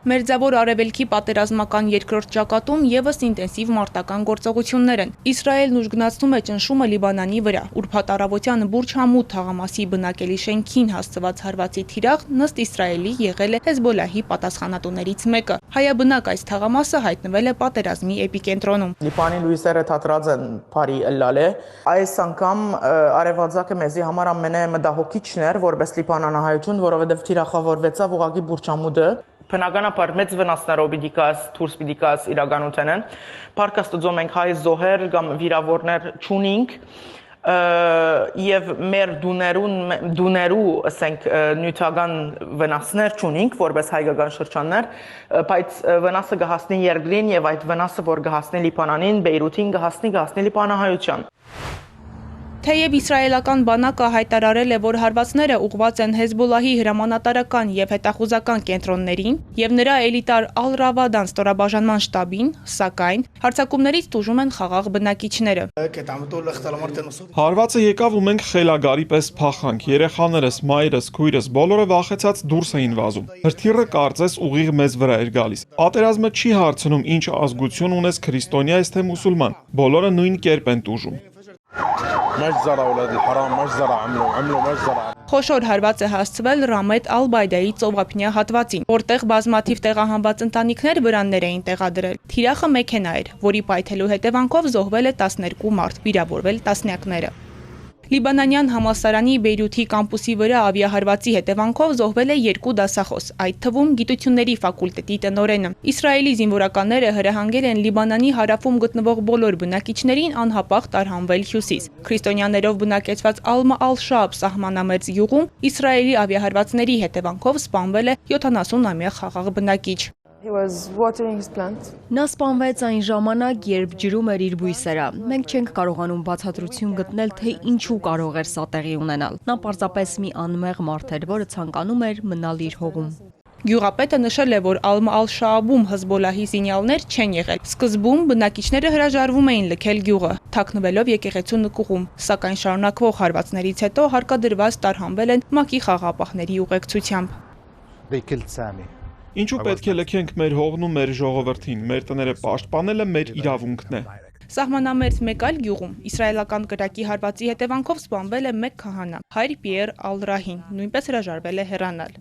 Մերձավոր Արևելքի պատերազմական երկրորդ ճակատում ևս ինտենսիվ մարտական գործողություններ են։ Իսրայելն ուժգնացնում է ճնշումը Լիբանանի վրա։ Ուրբաթ առավոտյան Բուրջ Համուդ թաղամասի բնակելի շենքին հասցված հարվածի թիրախ ըստ Իսրայելի եղել է Հեզբոլահի պատասխանատուներից մեկը։ Հայաբնակ այս թաղամասը հայտնվել է պատերազմի էպիկենտրոնում։ Լիբանի լույսերը թատրած են բարի ըլլալե։ Այս անգամ արևածագը մեզի համար ամենամտահոգիչն էր որպես լիբանանահայություն, որովհետև թիրախավորվեցավ ուղղակի Բուրջ Համուդը։ Բնականաբար մեծ վնասներով պիտի գաս, դուրս պիտի գաս իրականության են։ Պարկաստուծո մենք հայ զոհեր կամ վիրավորներ չունենք եւ մեր դուներու ասենք նյութական վնասներ չունենք որպես հայկական շրջաններ, բայց վնասը կհասնի երկրին եւ այդ վնասը որ կհասնի Լիբանանին, Բեյրութին կհասնի Լիբանանահայության։ Թեև իսրայելական բանակը հայտարարել է, որ հարվածները ուղղված են Հեզբոլահի հրամանատարական եւ հետախուզական կենտրոններին եւ նրա էլիտար Ալ-Ռավադան ստորաբաժանման շտաբին, սակայն հարձակումներից տուժում են խաղաղ բնակիչները։ Հարվածը եկավ ու մենք խելագարի պես փախանք, երեխաներս, մայրս, քույրս, բոլորը վախեցած դուրս էին վազում։ Հրթիռը կարծես ուղիղ մեզ վրա էր գալիս։ Պատերազմը չի հարցնում ինչ ազգություն ունես, քրիստոնյա ես թե մուսուլման, բոլորը նույն կերպ են տուժում։ Խոշոր հարված է հասցվել Ռամետ Ալ-Բայդայի ծովափնյա հատվածին, որտեղ բազմաթիվ տեղահանված ընտանիքներ վրաններ էին տեղադրել։ Թիրախը մեքենա էր, որի պայթելու հետևանքով զոհվել է 12 մարդ, վիրավորվել տասնյակները։ Լիբանանյան համալսարանի Բեյրութի կամպուսի վրա ավիահարվածի հետևանքով զոհվել է 2 դասախոս, այդ թվում գիտությունների ֆակուլտետի տնօրենը։ Իսրայելի զինվորականները հրահանգել են Լիբանանի հարավում գտնվող բոլոր բնակիչներին անհապաղ տարհանվել հյուսիս։ Քրիստոնյաներով բնակեցված Ալմա Ալ-Շաաբ սահմանամերձ գյուղում Իսրայելի ավիահարվածների հետևանքով սպանվել է 70-ամյա խաղաղ բնակիչ։ Նա սպանվեց այն ժամանակ, երբ ջրում էր իր բույսերը։ Մենք չենք կարողանում բացատրություն գտնել, թե ինչու կարող էր սա տեղի ունենալ։ Նա պարզապես մի անմեղ մարդ էր, որը ցանկանում էր մնալ իր հողում։ Գյուղապետը նշել է, որ Ալմա Ալ-Շաաբում Հեզբոլահի զինյալներ չեն եղել։ Սկզբում բնակիչները հրաժարվում էին լքել գյուղը, թաքնվելով եկեղեցու նկուղում, սակայն շարունակվող հարվածներից հետո հարկադրված տարհանվել են ՄԱԿ-ի խաղաղապահների ուղեկցությամբ։ Ինչու պետք է լքենք մեր հողն ու մեր ժողովրդին, մեր տները պաշտպանելը մեր իրավունքն է։ Սահմանամերձ մեկ այլ գյուղում իսրայելական կրակի հարվածի հետևանքով սպանվել է մեկ քահանա, հայր Պիեր Ալ-Ռահին, նույնպես հրաժարվել է հեռանալ։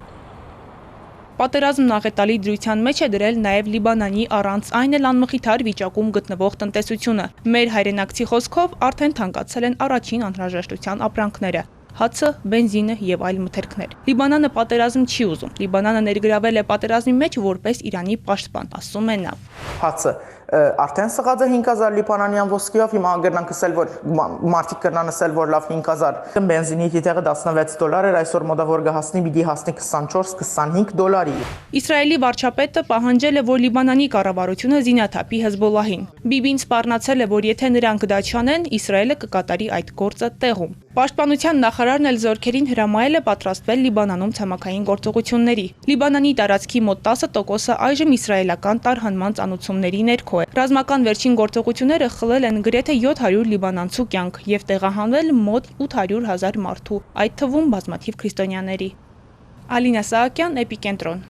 Պատերազմն աղետալի դրության մեջ է դրել նաև Լիբանանի առանց այն էլ անմխիթար վիճակում գտնվող տնտեսությունը։ Մեր հայրենակցի խոսքով արդեն թանկացել են առաջին անհրաժեշտության ապրանքները։ Հացը, բենզինը եւ այլ մթերքներ։ Լիբանանը պատերազմ չի ուզում։ Լիբանանը ներգրավել է պատերազմի մեջ որպես Իրանի պաշտպան, ասում է նա։ Հացը արդեն սղած է 5000 լիբանանյան ոսկիով, հիմա անգերնանք ասել, որ մարդիկ կրնան ասել, որ լավ 5000 բենզինի դիտեղը $16 էր, այսօր մոտավոր կհասնի, պիտի հասնի 24-25 դոլարի։ Իսրայելի վարչապետը պահանջել է, որ Լիբանանի կառավարությունը զինաթափի Հեզբոլահին։ Բիբին սպառնացել է, որ եթե նրանք դա չանեն, Իսրայելը կկատարի այդ գործը տեղում։ Պաշտպանության նախարարն էլ զորքերին հրամայել է պատրաստվել Լիբանանում ցամաքային գործողությունների։ Լիբանանի տարածքի մոտ 10%-ը այժմ իսրայելական տարհանման ծանուցումների ներքո է։ Ռազմական վերջին գործողությունները խլել են գրեթե 700 լիբանանցու կյանք եւ տեղահանվել մոտ 800,000 մարդու, այդ թվում բազմաթիվ քրիստոնյաների։ Ալինա Սահակյան, Էպիկենտրոն։